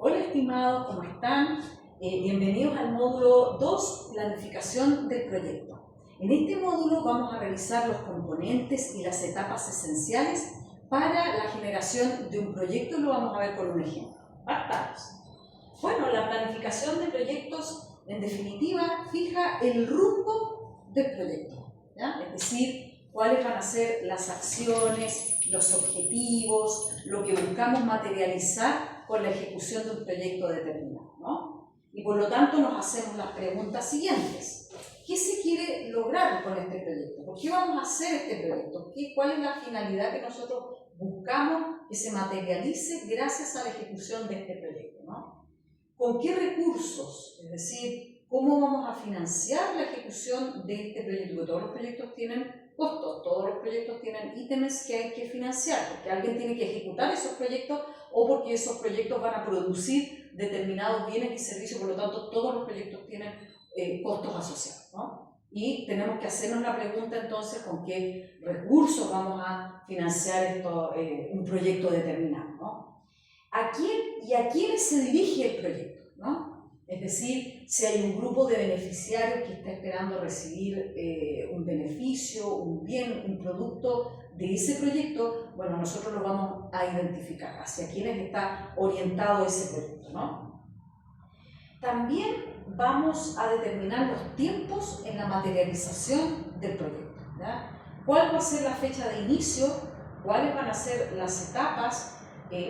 Hola estimados, ¿cómo están? Bienvenidos al módulo 2, planificación del proyecto. En este módulo vamos a revisar los componentes y las etapas esenciales para la generación de un proyecto y lo vamos a ver con un ejemplo. Partamos. Bueno, la planificación de proyectos, en definitiva, fija el rumbo del proyecto, ¿ya? Es decir, cuáles van a ser las acciones, los objetivos, lo que buscamos materializar con la ejecución de un proyecto determinado, ¿no? Y por lo tanto nos hacemos las preguntas siguientes. ¿Qué se quiere lograr con este proyecto? ¿Por qué vamos a hacer este proyecto? ¿Cuál es la finalidad que nosotros buscamos que se materialice gracias a la ejecución de este proyecto, ¿no? ¿Con qué recursos? Es decir, ¿cómo vamos a financiar la ejecución de este proyecto? Porque todos los proyectos tienen costos, todos los proyectos tienen ítems que hay que financiar, porque alguien tiene que ejecutar esos proyectos o porque esos proyectos van a producir determinados bienes y servicios, por lo tanto todos los proyectos tienen costos asociados, ¿no? Y tenemos que hacernos la pregunta entonces con qué recursos vamos a financiar un proyecto determinado, ¿no? ¿A quiénes se dirige el proyecto, ¿no? Es decir, si hay un grupo de beneficiarios que está esperando recibir un beneficio, un bien, un producto de ese proyecto, bueno, nosotros lo vamos a identificar hacia quiénes está orientado ese proyecto, ¿no? También vamos a determinar los tiempos en la materialización del proyecto, ¿ya? ¿Cuál va a ser la fecha de inicio? ¿Cuáles van a ser las etapas?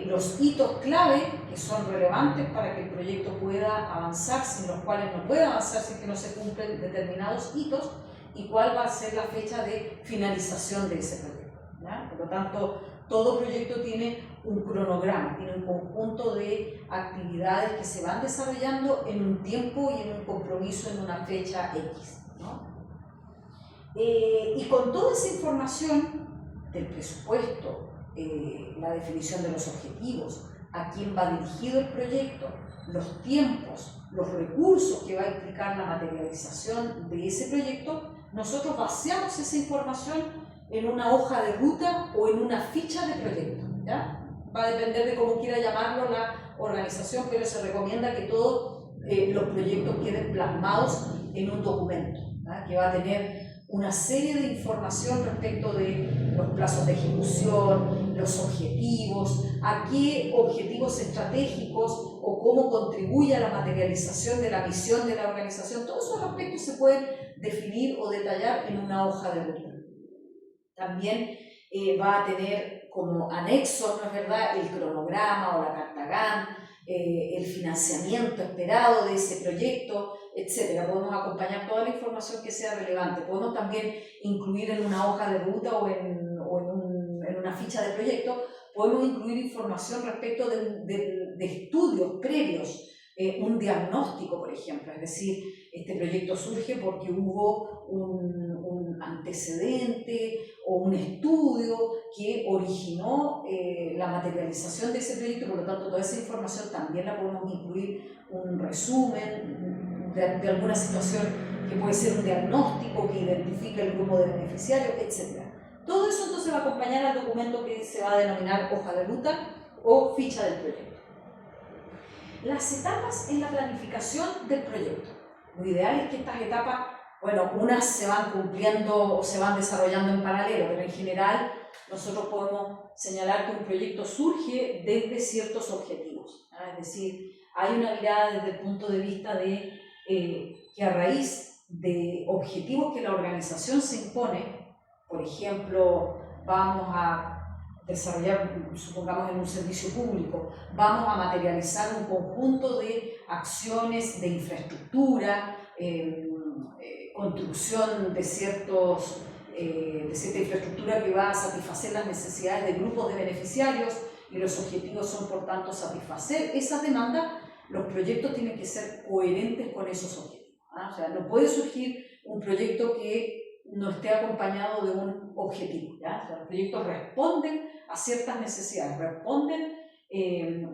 Los hitos clave que son relevantes para que el proyecto pueda avanzar, sin los cuales no puede avanzar si es que no se cumplen determinados hitos, y cuál va a ser la fecha de finalización de ese proyecto, ¿ya? Por lo tanto, todo proyecto tiene un cronograma, tiene un conjunto de actividades que se van desarrollando en un tiempo y en un compromiso en una fecha X, ¿no? Y con toda esa información del presupuesto, la definición de los objetivos, a quién va dirigido el proyecto, los tiempos, los recursos que va a implicar la materialización de ese proyecto, nosotros vaciamos esa información en una hoja de ruta o en una ficha de proyecto, ¿ya? Va a depender de cómo quiera llamarlo la organización, pero se recomienda que todos los proyectos queden plasmados en un documento, ¿ya? Que va a tener una serie de información respecto de los plazos de ejecución, los objetivos, a qué objetivos estratégicos o cómo contribuye a la materialización de la visión de la organización. Todos esos aspectos se pueden definir o detallar en una hoja de ruta. También va a tener como anexo, ¿no es verdad?, el cronograma o la carta Gantt, el financiamiento esperado de ese proyecto, etc. Podemos acompañar toda la información que sea relevante. Podemos también incluir en una hoja de ruta o en una ficha de proyecto, podemos incluir información respecto de estudios previos, un diagnóstico, por ejemplo. Es decir, este proyecto surge porque hubo un antecedente o un estudio que originó la materialización de ese proyecto, por lo tanto toda esa información también la podemos incluir, un resumen de alguna situación que puede ser un diagnóstico que identifique el grupo de beneficiarios, etc. Todo eso entonces va a acompañar al documento que se va a denominar hoja de ruta o ficha del proyecto. Las etapas en la planificación del proyecto. Lo ideal es que estas etapas, bueno, unas se van cumpliendo o se van desarrollando en paralelo, pero en general nosotros podemos señalar que un proyecto surge desde ciertos objetivos, ¿no? Es decir, hay una mirada desde el punto de vista de que a raíz de objetivos que la organización se impone, por ejemplo, vamos a desarrollar, supongamos en un servicio público, vamos a materializar un conjunto de acciones de infraestructura, construcción de cierta infraestructura que va a satisfacer las necesidades de grupos de beneficiarios y los objetivos son por tanto satisfacer esas demandas. Los proyectos tienen que ser coherentes con esos objetivos, ¿no? O sea, no puede surgir un proyecto que no esté acompañado de un objetivo, ¿ya? O sea, los proyectos responden a ciertas necesidades, responden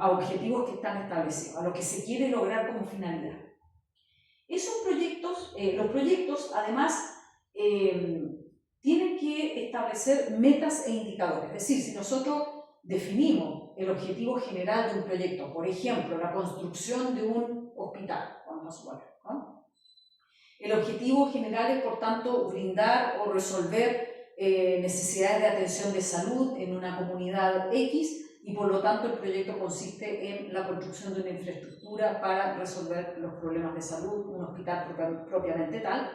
a objetivos que están establecidos, a lo que se quiere lograr como finalidad. Esos proyectos, los proyectos además tienen que establecer metas e indicadores, es decir, si nosotros definimos el objetivo general de un proyecto, por ejemplo, la construcción de un hospital, vamos a suponer, ¿no? El objetivo general es, por tanto, brindar o resolver necesidades de atención de salud en una comunidad X, y por lo tanto el proyecto consiste en la construcción de una infraestructura para resolver los problemas de salud, un hospital propiamente tal,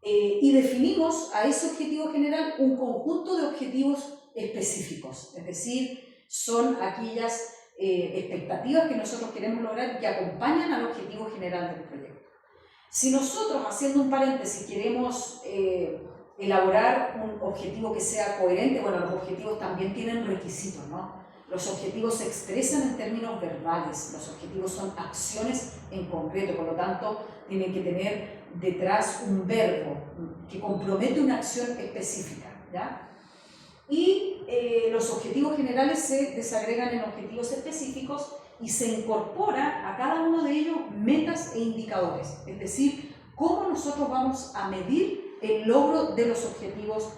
y definimos a ese objetivo general un conjunto de objetivos específicos, es decir, son aquellas expectativas que nosotros queremos lograr y que acompañan al objetivo general del proyecto. Si nosotros, haciendo un paréntesis, queremos elaborar un objetivo que sea coherente, bueno, los objetivos también tienen requisitos, ¿no? Los objetivos se expresan en términos verbales, los objetivos son acciones en concreto, por lo tanto, tienen que tener detrás un verbo que compromete una acción específica, ¿ya? Y los objetivos generales se desagregan en objetivos específicos y se incorpora a cada uno de ellos metas e indicadores, es decir, cómo nosotros vamos a medir el logro de los objetivos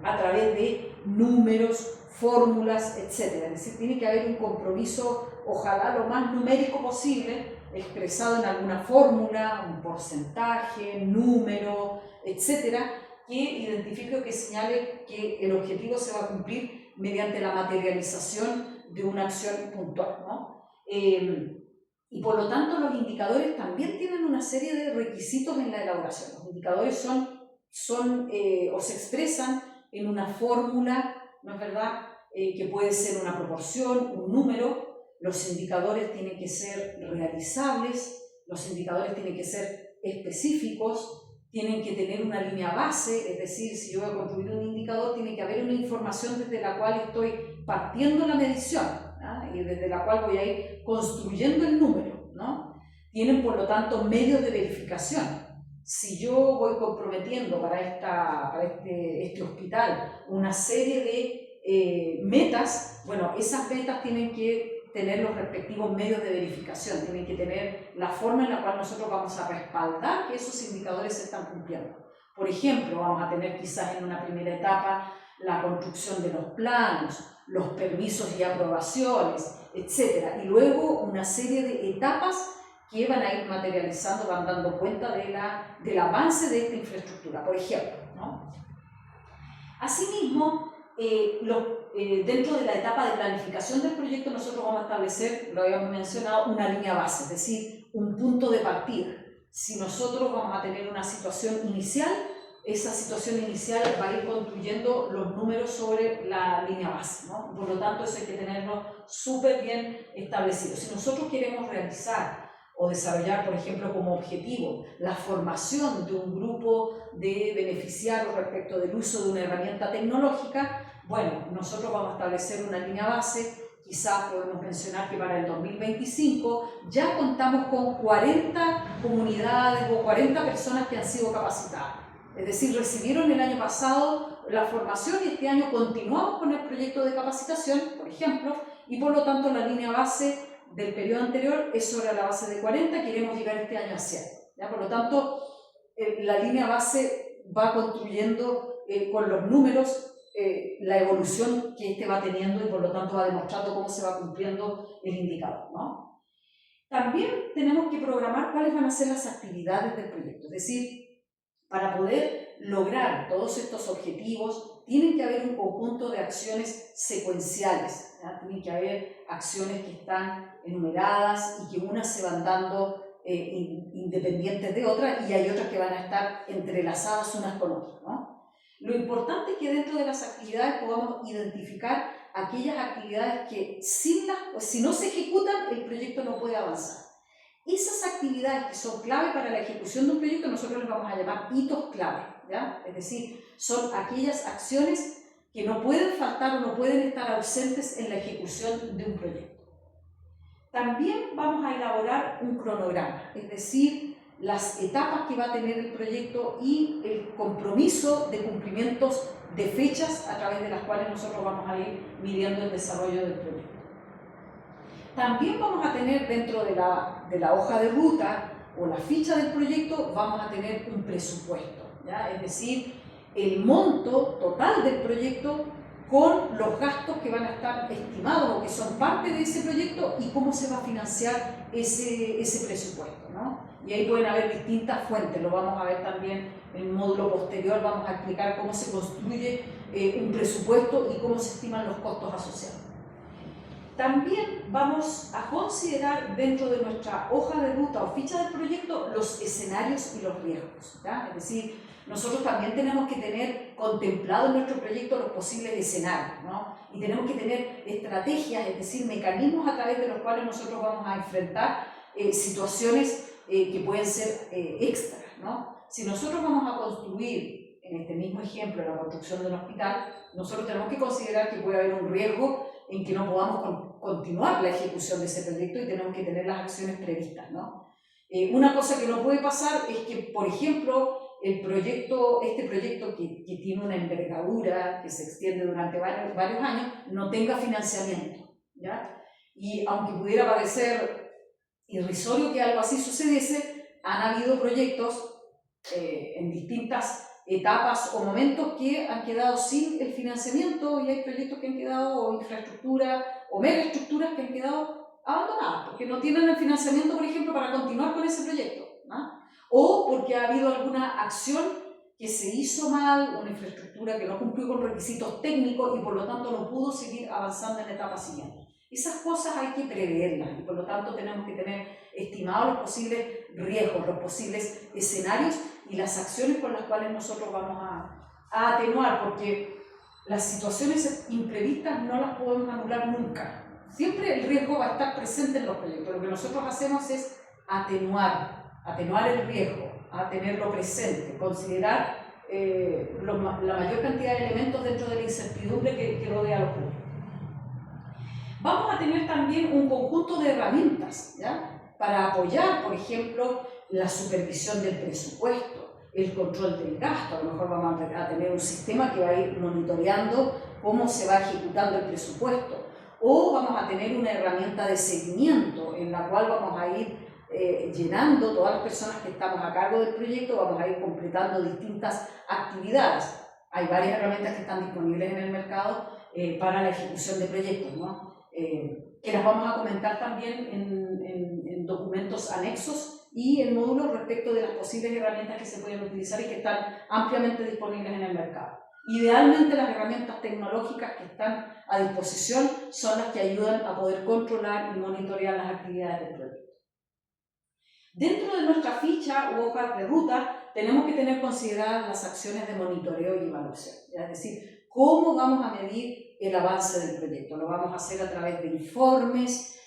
a través de números, fórmulas, etc. Es decir, tiene que haber un compromiso, ojalá lo más numérico posible, expresado en alguna fórmula, un porcentaje, número, etc., que identifique o que señale que el objetivo se va a cumplir mediante la materialización de una acción puntual, ¿no? Y por lo tanto los indicadores también tienen una serie de requisitos en la elaboración. Los indicadores son o se expresan en una fórmula, ¿no es verdad?, que puede ser una proporción, un número. Los indicadores tienen que ser realizables, los indicadores tienen que ser específicos, tienen que tener una línea base, es decir, si yo voy a construir un indicador, tiene que haber una información desde la cual estoy partiendo la medición, ¿no? Y desde la cual voy a ir construyendo el número, ¿no? Tienen, por lo tanto, medios de verificación. Si yo voy comprometiendo para este hospital una serie de metas, bueno, esas metas tienen que tener los respectivos medios de verificación, tienen que tener la forma en la cual nosotros vamos a respaldar que esos indicadores se están cumpliendo. Por ejemplo, vamos a tener quizás en una primera etapa la construcción de los planos, los permisos y aprobaciones, etc. Y luego una serie de etapas que van a ir materializando, van dando cuenta del avance de esta infraestructura, por ejemplo, ¿no? Asimismo, dentro de la etapa de planificación del proyecto nosotros vamos a establecer, lo habíamos mencionado, una línea base, es decir, un punto de partida. Si nosotros vamos a tener una situación inicial, esa situación inicial va a ir construyendo los números sobre la línea base, ¿no? Por lo tanto, eso hay que tenerlo súper bien establecido. Si nosotros queremos realizar o desarrollar, por ejemplo, como objetivo la formación de un grupo de beneficiarios respecto del uso de una herramienta tecnológica, bueno, nosotros vamos a establecer una línea base. Quizás podemos mencionar que para el 2025 ya contamos con 40 comunidades o 40 personas que han sido capacitadas. Es decir, recibieron el año pasado la formación y este año continuamos con el proyecto de capacitación, por ejemplo, y por lo tanto la línea base del periodo anterior es sobre la base de 40, queremos llegar este año a 100. ¿Ya? Por lo tanto, la línea base va construyendo con los números la evolución que este va teniendo y por lo tanto va demostrando cómo se va cumpliendo el indicador, ¿no? También tenemos que programar cuáles van a ser las actividades del proyecto, es decir, para poder lograr todos estos objetivos tienen que haber un conjunto de acciones secuenciales, ¿ya? Tienen que haber acciones que están enumeradas y que unas se van dando independientes de otras y hay otras que van a estar entrelazadas unas con otras, ¿no? Lo importante es que dentro de las actividades podamos identificar aquellas actividades que si no se ejecutan, el proyecto no puede avanzar. Esas actividades que son clave para la ejecución de un proyecto, nosotros les vamos a llamar hitos clave, ¿ya? Es decir, son aquellas acciones que no pueden faltar o no pueden estar ausentes en la ejecución de un proyecto. También vamos a elaborar un cronograma, es decir, las etapas que va a tener el proyecto y el compromiso de cumplimientos de fechas a través de las cuales nosotros vamos a ir midiendo el desarrollo del proyecto. También vamos a tener dentro de la hoja de ruta o la ficha del proyecto, vamos a tener un presupuesto, ¿ya? Es decir, el monto total del proyecto con los gastos que van a estar estimados o que son parte de ese proyecto y cómo se va a financiar ese presupuesto, ¿no? Y ahí pueden haber distintas fuentes, lo vamos a ver también en un módulo posterior, vamos a explicar cómo se construye un presupuesto y cómo se estiman los costos asociados. También vamos a considerar dentro de nuestra hoja de ruta o ficha del proyecto los escenarios y los riesgos, ¿ya? Es decir, nosotros también tenemos que tener contemplado en nuestro proyecto los posibles escenarios, ¿no? Y tenemos que tener estrategias, es decir, mecanismos a través de los cuales nosotros vamos a enfrentar situaciones que pueden ser extras, ¿no? Si nosotros vamos a construir, en este mismo ejemplo, la construcción de un hospital, nosotros tenemos que considerar que puede haber un riesgo en que no podamos continuar la ejecución de ese proyecto y tenemos que tener las acciones previstas, ¿no? Una cosa que no puede pasar es que, por ejemplo, este proyecto que tiene una envergadura que se extiende durante varios años, no tenga financiamiento, ¿ya? Y aunque pudiera parecer irrisorio que algo así sucediese, han habido proyectos en distintas etapas o momentos que han quedado sin el financiamiento y hay proyectos que han quedado, o infraestructura o megaestructuras que han quedado abandonadas porque no tienen el financiamiento, por ejemplo, para continuar con ese proyecto, ¿no? O porque ha habido alguna acción que se hizo mal, una infraestructura que no cumplió con requisitos técnicos y por lo tanto no pudo seguir avanzando en la etapa siguiente. Esas cosas hay que preverlas y por lo tanto tenemos que tener estimados los posibles riesgos, los posibles escenarios y las acciones con las cuales nosotros vamos a atenuar, porque las situaciones imprevistas no las podemos anular nunca. Siempre el riesgo va a estar presente en los proyectos. Lo que nosotros hacemos es atenuar el riesgo, a tenerlo presente, considerar la mayor cantidad de elementos dentro de la incertidumbre que rodea los proyectos. Vamos a tener también un conjunto de herramientas, ¿ya? Para apoyar, por ejemplo, la supervisión del presupuesto, el control del gasto. A lo mejor vamos a tener un sistema que va a ir monitoreando cómo se va ejecutando el presupuesto. O vamos a tener una herramienta de seguimiento en la cual vamos a ir llenando todas las personas que estamos a cargo del proyecto, vamos a ir completando distintas actividades. Hay varias herramientas que están disponibles en el mercado para la ejecución de proyectos, ¿no? Que las vamos a comentar también en documentos anexos y en módulos respecto de las posibles herramientas que se pueden utilizar y que están ampliamente disponibles en el mercado. Idealmente las herramientas tecnológicas que están a disposición son las que ayudan a poder controlar y monitorear las actividades del proyecto. Dentro de nuestra ficha u hoja de ruta tenemos que tener consideradas las acciones de monitoreo y evaluación, es decir, cómo vamos a medir el avance del proyecto. Lo vamos a hacer a través de informes,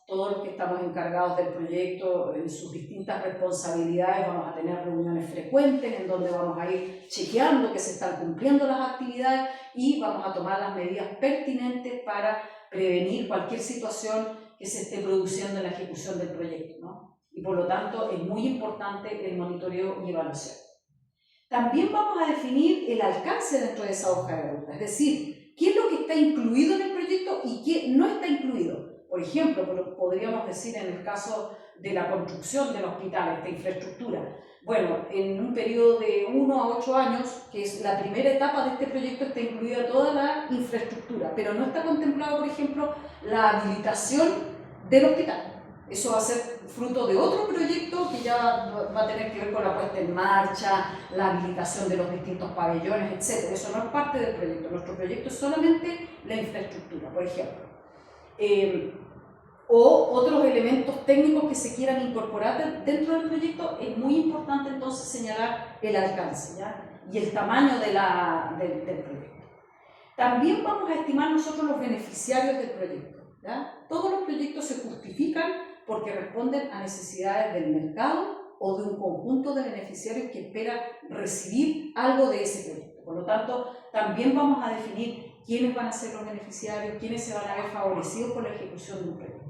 todos los que estamos encargados del proyecto en sus distintas responsabilidades, vamos a tener reuniones frecuentes en donde vamos a ir chequeando que se están cumpliendo las actividades y vamos a tomar las medidas pertinentes para prevenir cualquier situación que se esté produciendo en la ejecución del proyecto, ¿no? Y por lo tanto es muy importante el monitoreo y evaluación. También vamos a definir el alcance dentro de esa hoja de ruta, es decir, qué es lo que está incluido en el proyecto y qué no está incluido. Por ejemplo, podríamos decir en el caso de la construcción del hospital, esta infraestructura. Bueno, en un periodo de 1 a 8 años, que es la primera etapa de este proyecto, está incluida toda la infraestructura, pero no está contemplado, por ejemplo, la habilitación del hospital. Eso va a ser fruto de otro proyecto que ya va a tener que ver con la puesta en marcha, la habilitación de los distintos pabellones, etc. Eso no es parte del proyecto. Nuestro proyecto es solamente la infraestructura, por ejemplo. O otros elementos técnicos que se quieran incorporar dentro del proyecto. Es muy importante entonces señalar el alcance, ¿ya? Y el tamaño del proyecto. También vamos a estimar nosotros los beneficiarios del proyecto, ¿ya? Todos los proyectos se justifican porque responden a necesidades del mercado o de un conjunto de beneficiarios que espera recibir algo de ese proyecto. Por lo tanto, también vamos a definir quiénes van a ser los beneficiarios, quiénes se van a ver favorecidos por la ejecución de un proyecto.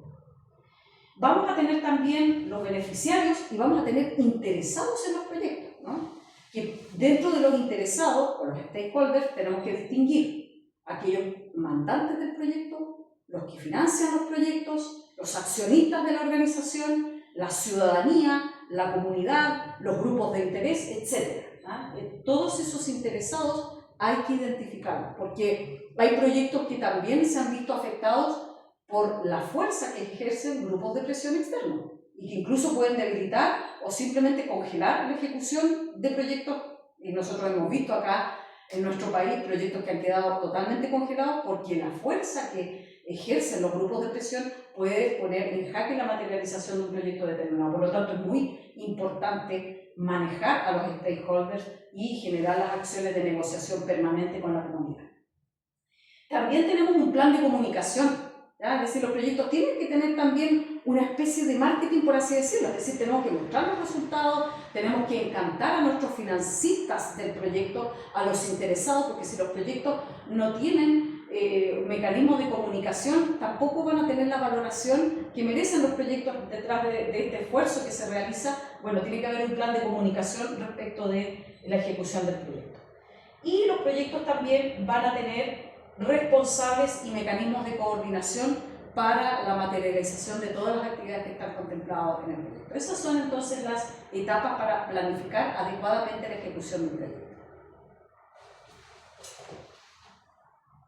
Vamos a tener también los beneficiarios y vamos a tener interesados en los proyectos, ¿no? Que dentro de los interesados, o los stakeholders, tenemos que distinguir aquellos mandantes del proyecto, los que financian los proyectos, los accionistas de la organización, la ciudadanía, la comunidad, los grupos de interés, etc. Todos esos interesados hay que identificarlos, porque hay proyectos que también se han visto afectados por la fuerza que ejercen grupos de presión externos y que incluso pueden debilitar o simplemente congelar la ejecución de proyectos. Y nosotros hemos visto acá en nuestro país proyectos que han quedado totalmente congelados porque la fuerza que ejercen los grupos de presión puede poner en jaque la materialización de un proyecto determinado. Por lo tanto, es muy importante manejar a los stakeholders y generar las acciones de negociación permanente con la comunidad. También tenemos un plan de comunicación, ¿ya? Es decir, los proyectos tienen que tener también una especie de marketing, por así decirlo, es decir, tenemos que mostrar los resultados, tenemos que encantar a nuestros financistas del proyecto, a los interesados, porque si los proyectos no tienen mecanismos de comunicación, tampoco van a tener la valoración que merecen los proyectos detrás de este esfuerzo que se realiza. Bueno, tiene que haber un plan de comunicación respecto de la ejecución del proyecto. Y los proyectos también van a tener responsables y mecanismos de coordinación para la materialización de todas las actividades que están contempladas en el proyecto. Esas son entonces las etapas para planificar adecuadamente la ejecución del proyecto.